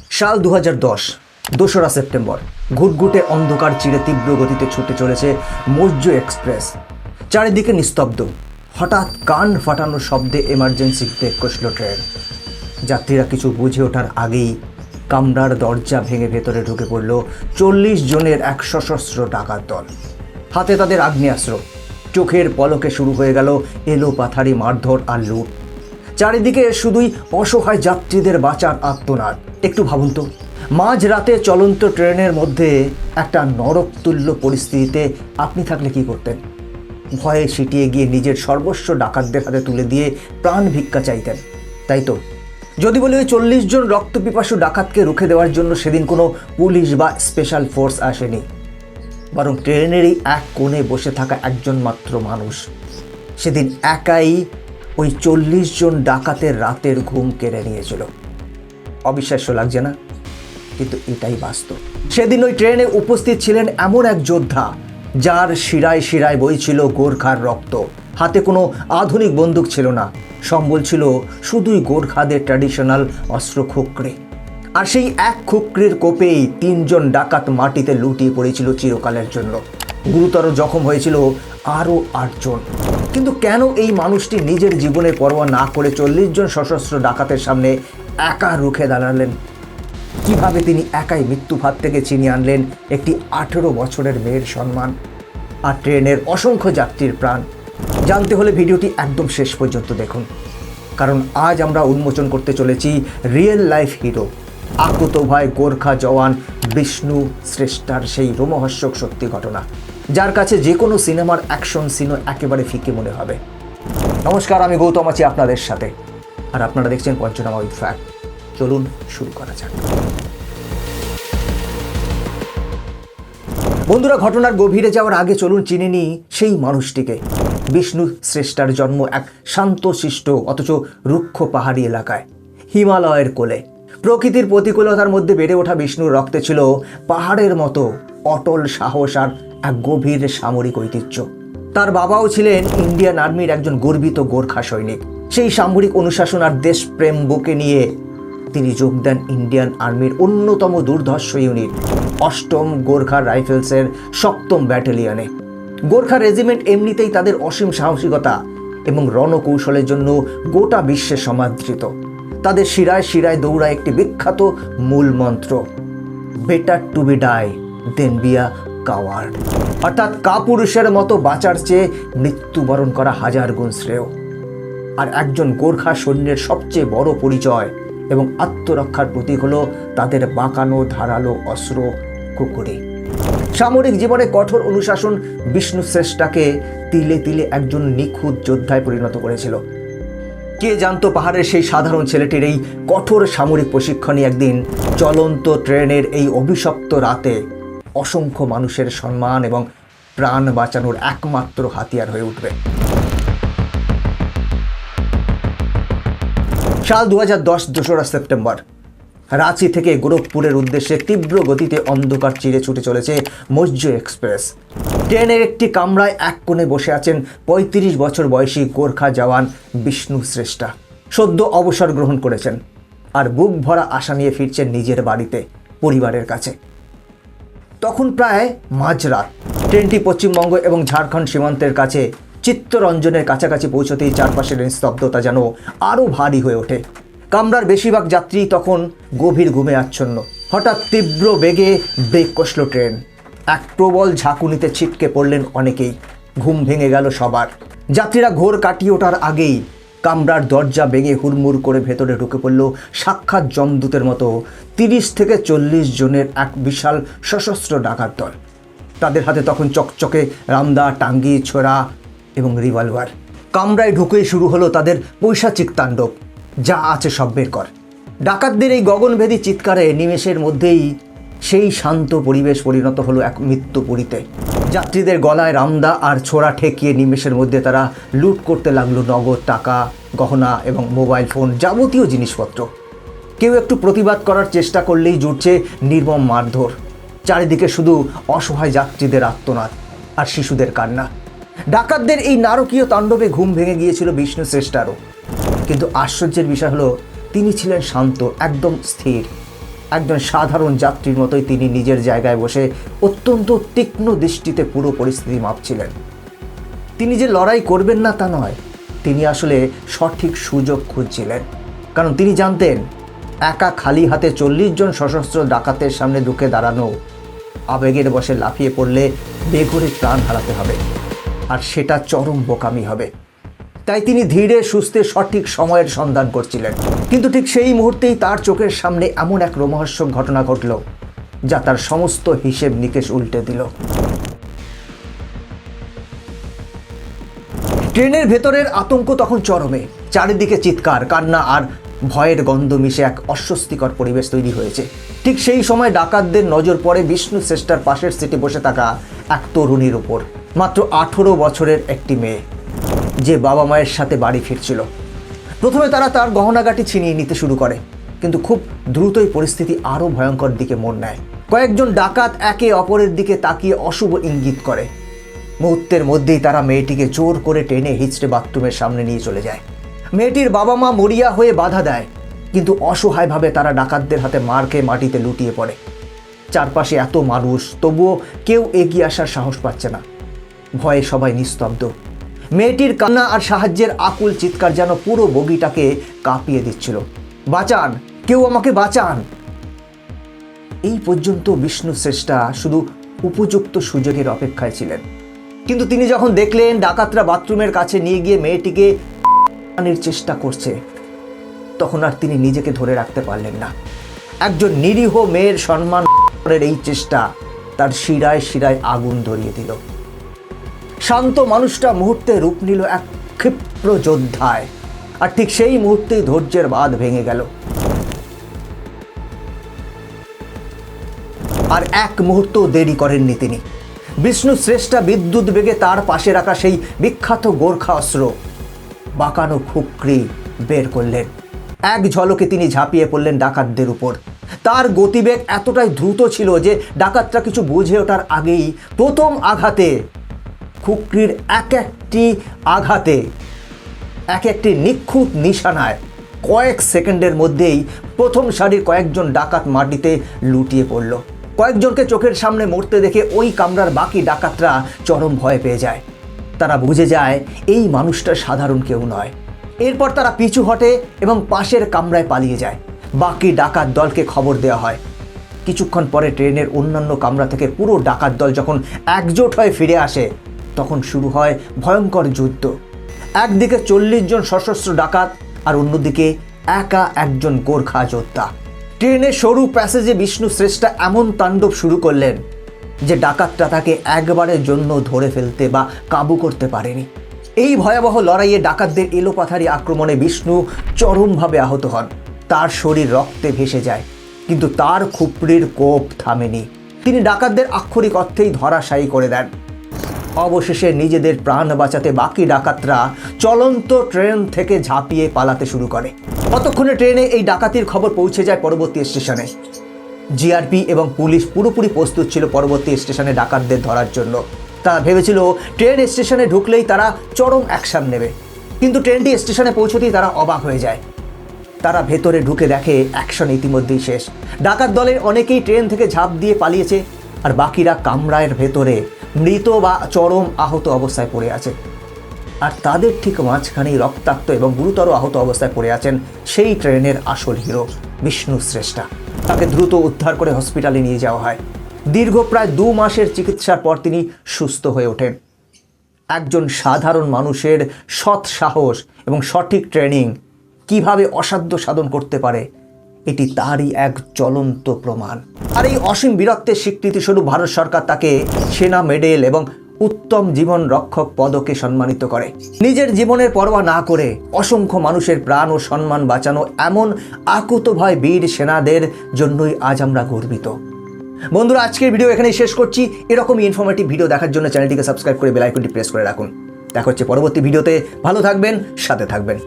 সাল 2010, 2রা সেপ্টেম্বর। ঘুটঘুটে অন্ধকার চিরে তীব্র গতিতে ছুটে চলেছে মৌর্য এক্সপ্রেস। চারিদিকে নিস্তব্ধ। হঠাৎ কান ফাটানো শব্দে এমার্জেন্সি ব্রেক কষল ট্রেন। যাত্রীরা কিছু বুঝে ওঠার আগেই কামরার দরজা ভেঙে ভেতরে ঢুকে পড়ল 40 জনের এক সশস্ত্র ডাকাত দল। হাতে তাদের আগ্নেয়াস্ত্র। চোখের পলকে শুরু হয়ে গেল এলোপাথারি মারধর আর লুট। চারিদিকে শুধুই অসহায় যাত্রীদের বাঁচার আর্তনাদ। একটু ভাবুন তো, মাঝরাতে চলন্ত ট্রেনের মধ্যে একটা নরকতুল্য পরিস্থিতিতে আপনি থাকলে কি করতেন? ভয়ে সিটিয়ে গিয়ে নিজের সর্বস্ব ডাকাতদের হাতে তুলে দিয়ে প্রাণ ভিক্ষা চাইতেন, তাই তো? যদি বলি ওই 40 জন রক্তপিপাসু ডাকাতকে রুখে দেওয়ার জন্য সেদিন কোনো পুলিশ বা স্পেশাল ফোর্স আসেনি, বরং ট্রেনেরই এক কোণে বসে থাকা একজন মাত্র মানুষ সেদিন একাই ওই 40 জন ডাকাতের রাতের ঘুম কেড়ে নিয়েছিল। অবিশ্বাস্য লাগছে না? কিন্তু এটাই বাস্তব। সেদিন ওই ট্রেনে উপস্থিত ছিলেন এমন এক যোদ্ধা যার শিরায় শিরায় বইছিল গোর্খার রক্ত। হাতে কোনো আধুনিক বন্দুক ছিল না, সম্বল ছিল শুধুই গোর্খাদের ট্র্যাডিশনাল অস্ত্র খুকরি। আর সেই এক খুকরির কোপেই 3 জন ডাকাত মাটিতে লুটিয়ে পড়েছিল চিরকালের জন্য। গুরুতর জখম হয়েছিল আরও 8 জন। কিন্তু কেন এই মানুষটি নিজের জীবনের পরোয়া না করে 40 জন সশস্ত্র ডাকাতের সামনে একা রুখে দাঁড়ালেন? কিভাবে তিনি একাই মৃত্যুভাত থেকে ছিনিয়ে আনলেন একটি 18 বছরের মেয়ের সম্মান আর ট্রেনের অসংখ্য যাত্রীর প্রাণ? জানতে হলে ভিডিওটি একদম শেষ পর্যন্ত দেখুন, কারণ আজ আমরা উন্মোচন করতে চলেছি রিয়েল লাইফ হিরো, আকুতোভয় গোর্খা জওয়ান বিষ্ণু শ্রেষ্ঠার সেই রোমহর্ষক সত্যি ঘটনা, যার কাছে যে কোনো সিনেমার অ্যাকশন সিনও একেবারে ফিকে মনে হবে। নমস্কার, আমি গৌতম আছি আপনাদের সাথে, আর আপনারা দেখছেন পঞ্চনামা উইথ ফ্যাক্ট। চলুন শুরু করা যাক। বন্ধুরা, ঘটনার গভীরে যাওয়ার আগে চলুন চিনে নিই সেই মানুষটিকে। বিষ্ণু শ্রেষ্ঠার জন্ম এক শান্তশিষ্ট অথচ রুক্ষ পাহাড়ি এলাকায়, হিমালয়ের কোলে। প্রকৃতির প্রতিকূলতার মধ্যে বেড়ে ওঠা বিষ্ণুর রক্তে ছিল পাহাড়ের মতো অটল সাহস আর এক গভীর সামরিক ঐতিহ্য। তার বাবাও ছিলেন ইন্ডিয়ান আর্মির একজন গর্বিত গোর্খা সৈনিক। সেই সামরিক অনুশাসন আর দেশপ্রেম বুকে নিয়ে তিনি যোগ দেন ইন্ডিয়ান আর্মির অন্যতম দুর্ধর্ষ ইউনিট 8ম গোর্খা রাইফেলসের 7ম ব্যাটালিয়নে। গোর্খা রেজিমেন্ট এমনিতেই তাদের অসীম সাহসিকতা এবং রণকৌশলের জন্য গোটা বিশ্বে সমাদৃত। তাদের শিরায় শিরায় দৌড়ায় একটি বিখ্যাত মূল মন্ত্র, better to be die than be a coward, অর্থাৎ কাপুরুষের মতো বাঁচার চেয়ে মৃত্যুবরণ করা হাজার গুণ শ্রেয়। আর একজন গোর্খা সৈন্যের সবচেয়ে বড় পরিচয় এবং আত্মরক্ষার প্রতীক হলো তাদের বাঁকানো ধারালো অস্ত্র কুকুরি। সামরিক জীবনে কঠোর অনুশাসন বিষ্ণু শ্রেষ্ঠাকে তিলে তিলে একজন নিখুঁত যোদ্ধায় পরিণত করেছিল। কে জানতো পাহাড়ের সেই সাধারণ ছেলেটির এই কঠোর সামরিক প্রশিক্ষণই একদিন চলন্ত ট্রেনের এই অভিশপ্ত রাতে অসংখ্য মানুষের সম্মান এবং প্রাণ বাঁচানোর একমাত্র হাতিয়ার হয়ে উঠবে। সাল 2010, 2রা সেপ্টেম্বর। রাঁচি থেকে গোরখপুরের উদ্দেশ্যে তীব্র গতিতে অন্ধকার চিরে ছুটে চলেছে মৌর্য এক্সপ্রেস। ট্রেনের একটি কামরায় এক কোণে বসে আছেন 35 বছর বয়সী গোর্খা জওয়ান বিষ্ণু শ্রেষ্ঠা। সদ্য অবসর গ্রহণ করেছেন আর বুক ভরা আশা নিয়ে ফিরছেন নিজের বাড়িতে, পরিবারের কাছে। তখন প্রায় মাঝরাত। ট্রেনটি পশ্চিমবঙ্গ এবং ঝাড়খণ্ড সীমান্তের কাছে চিত্তরঞ্জনের কাছাকাছি পৌঁছতেই চারপাশের নিস্তব্ধতা যেন আরও ভারী হয়ে ওঠে। কামরার বেশিরভাগ যাত্রী তখন গভীর ঘুমে আচ্ছন্ন। হঠাৎ তীব্র বেগে ব্রেক কষল ট্রেন। এক প্রবল ঝাঁকুনিতে ছিটকে পড়লেন অনেকেই। ঘুম ভেঙে গেল সবার। যাত্রীরা ঘোর কাটিয়ে ওঠার আগেই কামরার দরজা ভেঙে হুড়মুড় করে ভেতরে ঢুকে পড়ল সাক্ষাৎ যমদূতের মতো 30 থেকে 40 জনের এক বিশাল সশস্ত্র ডাকাত দল। তাদের হাতে তখন চকচকে রামদা, টাঙ্গি, ছোরা এবং রিভলভার। কামরায় ঢুকেই শুরু হলো তাদের পৈশাচিক তাণ্ডব। যা আছে সব বের কর। ডাকাতদের এই গগনভেদী চিৎকারে নিমেষের মধ্যেই সেই শান্ত পরিবেশ পরিণত হলো এক মৃত্যুপুরীতে। যাত্রীদের গলায় রামদা আর ছোরা ঠেকিয়ে নিমেষের মধ্যে তারা লুট করতে লাগলো নগদ টাকা, গহনা এবং মোবাইল ফোন, যাবতীয় জিনিসপত্র। কেউ একটু প্রতিবাদ করার চেষ্টা করলেই জুটছে নির্মম মারধর। চারিদিকে শুধু অসহায় যাত্রীদের আর্তনাদ আর শিশুদের কান্না। ডাকাতদের এই নারকীয় তাণ্ডবে ঘুম ভেঙে গিয়েছিল বিষ্ণু শ্রেষ্ঠারও। কিন্তু আশ্চর্যের বিষয় হলো তিনি ছিলেন শান্ত, একদম স্থির। একজন সাধারণ যাত্রীর মতোই তিনি নিজের জায়গায় বসে অত্যন্ত তীক্ষ্ণ দৃষ্টিতে পুরো পরিস্থিতি মাপছিলেন। তিনি যে লড়াই করবেন না তা নয়, তিনি আসলে সঠিক সুযোগ খুঁজছিলেন। কারণ তিনি জানতেন একা খালি হাতে 40 জন সশস্ত্র ডাকাতের সামনে ঢুকে দাঁড়ানো আবেগের বশে লাফিয়ে পড়লে বেঘোরে প্রাণ হারাতে হবে, আর সেটা চরম বোকামি হবে। তাই তিনি ধীরে সুস্থে সঠিক সময়ের সন্ধান করছিলেন। কিন্তু ঠিক সেই মুহূর্তেই তার চোখের সামনে এমন এক রোমহর্ষক ঘটনা ঘটল যা তার সমস্ত হিসেব নিকেশ উল্টে দিল। ট্রেনের ভেতরের আতঙ্ক তখন চরমে। চারিদিকে চিৎকার, কান্না আর ভয়ের গন্ধ মিশে এক অস্বস্তিকর পরিবেশ তৈরি হয়েছে। ঠিক সেই সময় ডাকাতদের নজর পড়ে বিষ্ণু শ্রেষ্ঠার পাশের সিটে বসে থাকা এক তরুণীর উপর। মাত্র 18 বছরের একটি মেয়ে, যে বাবা মায়ের সাথে বাড়ি ফিরছিল। প্রথমে তারা তার গহনাগাটি ছিনিয়ে নিতে শুরু করে, কিন্তু খুব দ্রুতই পরিস্থিতি আরও ভয়ঙ্কর দিকে মোড় নেয়। কয়েকজন ডাকাত একে অপরের দিকে তাকিয়ে অশুভ ইঙ্গিত করে। মুহূর্তের মধ্যেই তারা মেয়েটিকে জোর করে টেনে হিঁচড়ে বাথরুমের সামনে নিয়ে চলে যায়। মেয়েটির বাবা মা মরিয়া হয়ে বাধা দেয়, কিন্তু অসহায়ভাবে তারা ডাকাতদের হাতে মার খেয়ে মাটিতে লুটিয়ে পড়ে। চারপাশে এত মানুষ, তবুও কেউ এগিয়ে আসার সাহস পাচ্ছে না। ভয়ে সবাই নিস্তব্ধ। মেয়েটির কান্না আর সাহায্যের আকুল চিৎকার যেন পুরো বগিটাকে কাঁপিয়ে দিচ্ছিল। বাঁচান, কেউ আমাকে বাঁচান। এই পর্যন্ত বিষ্ণু শ্রেষ্ঠা শুধু উপযুক্ত সুযোগের অপেক্ষায় ছিলেন। কিন্তু তিনি যখন দেখলেন ডাকাতরা বাথরুমের কাছে নিয়ে গিয়ে মেয়েটিকে আনার চেষ্টা করছে, তখন আর তিনি নিজেকে ধরে রাখতে পারলেন না। একজন নিরীহ মেয়ের সম্মানের এই চেষ্টা তার শিরায় শিরায় আগুন ধরিয়ে দিল। শান্ত মানুষটা মুহূর্তে রূপ নিল এক ক্ষিপ্র যোদ্ধায়, আর ঠিক সেই মুহূর্তেই ধৈর্যের বাঁধ ভেঙে গেল। আর এক মুহূর্ত দেরি করেননি তিনি। বিষ্ণু শ্রেষ্ঠা বিদ্যুৎ বেগে তার পাশে রাখা সেই বিখ্যাত গোর্খা অস্ত্র বাঁকানো খুকরি বের করলেন। এক ঝলকে তিনি ঝাঁপিয়ে পড়লেন ডাকাতদের উপর। তার গতিবেগ এতটাই দ্রুত ছিল যে ডাকাতরা কিছু বুঝে ওঠার আগেই প্রথম আঘাতে, খুকরির এক একটি নিখুঁত নিশানায় কয়েক সেকেন্ডের মধ্যেই প্রথম সারির কয়েকজন ডাকাত মাটিতে লুটিয়ে পড়ল। কয়েকজনকে চোখের সামনে মরতে দেখে ওই কামরার বাকি ডাকাতরা চরম ভয় পেয়ে যায়। তারা বুঝে যায় এই মানুষটা সাধারণ কেউ নয়। এরপর তারা পিছু হটে এবং পাশের কামরায় পালিয়ে যায়। বাকি ডাকাত দলকে খবর দেওয়া হয়। কিছুক্ষণ পরে ট্রেনের অন্যান্য কামরা থেকে পুরো ডাকাত দল যখন একজোট হয়ে ফিরে আসে, তখন শুরু হয় ভয়ঙ্কর যুদ্ধ। একদিকে 40 জন সশস্ত্র ডাকাত, আর অন্যদিকে একা একজন গোর্খা যোদ্ধা। ট্রেনের সরু প্যাসেজে বিষ্ণু শ্রেষ্ঠা এমন তাণ্ডব শুরু করলেন যে ডাকাতরা তাকে একবারের জন্য ধরে ফেলতে বা কাবু করতে পারেনি। এই ভয়াবহ লড়াইয়ে ডাকাতদের এলোপাথারি আক্রমণে বিষ্ণু চরমভাবে আহত হন। তার শরীর রক্তে ভেসে যায়, কিন্তু তার খুপড়ির কোপ থামেনি। তিনি ডাকাতদের আক্ষরিক অর্থেই ধরাশায়ী করে দেন। অবশেষে নিজেদের প্রাণ বাঁচাতে বাকি ডাকাতরা চলন্ত ট্রেন থেকে ঝাঁপিয়ে পালাতে শুরু করে। ততক্ষণে ট্রেনে এই ডাকাতির খবর পৌঁছে যায় পরবর্তী স্টেশনে। জিআরপি এবং পুলিশ পুরোপুরি প্রস্তুত ছিল পরবর্তী স্টেশনে ডাকাতদের ধরার জন্য। তারা ভেবেছিল ট্রেন স্টেশনে ঢুকলেই তারা চরম অ্যাকশন নেবে, কিন্তু ট্রেনটি স্টেশনে পৌঁছতেই তারা অবাক হয়ে যায়। তারা ভেতরে ঢুকে দেখে অ্যাকশন ইতিমধ্যেই শেষ। ডাকাত দলের অনেকেই ট্রেন থেকে ঝাঁপ দিয়ে পালিয়েছে, আর বাকিরা কামরায়ের ভেতরে মৃত বা চরম আহত অবস্থায় পড়ে আছে। আর তাদের ঠিক মাঝখানেই রক্তাক্ত এবং গুরুতর আহত অবস্থায় পড়ে আছেন সেই ট্রেনের আসল হিরো বিষ্ণু শ্রেষ্ঠা। তাকে দ্রুত উদ্ধার করে হসপিটালে নিয়ে যাওয়া হয়। দীর্ঘ প্রায় 2 মাসের চিকিৎসার পর তিনি সুস্থ হয়ে ওঠেন। একজন সাধারণ মানুষের সৎ সাহস এবং সঠিক ট্রেনিং কিভাবে অসাধ্য সাধন করতে পারে, এটি তারই এক জ্বলন্ত প্রমাণ। আর এই অসীম বীরত্বের স্বীকৃতিস্বরূপ ভারত সরকার তাকে সেনা মেডেল এবং উত্তম জীবন রক্ষক পদকে সম্মানিত করে। নিজের জীবনের পরোয়া না করে অসংখ্য মানুষের প্রাণ ও সম্মান বাঁচানো এমন আকুতভয় বীর সেনাদের জন্যই আজ আমরা গর্বিত। বন্ধুরা, আজকের ভিডিও এখানেই শেষ করছি। এরকমই ইনফরমেটিভ ভিডিও দেখার জন্য চ্যানেলটিকে সাবস্ক্রাইব করে বেল আইকনটি প্রেস করে রাখুন। দেখা হচ্ছে পরবর্তী ভিডিওতে। ভালো থাকবেন, সাথে থাকবেন।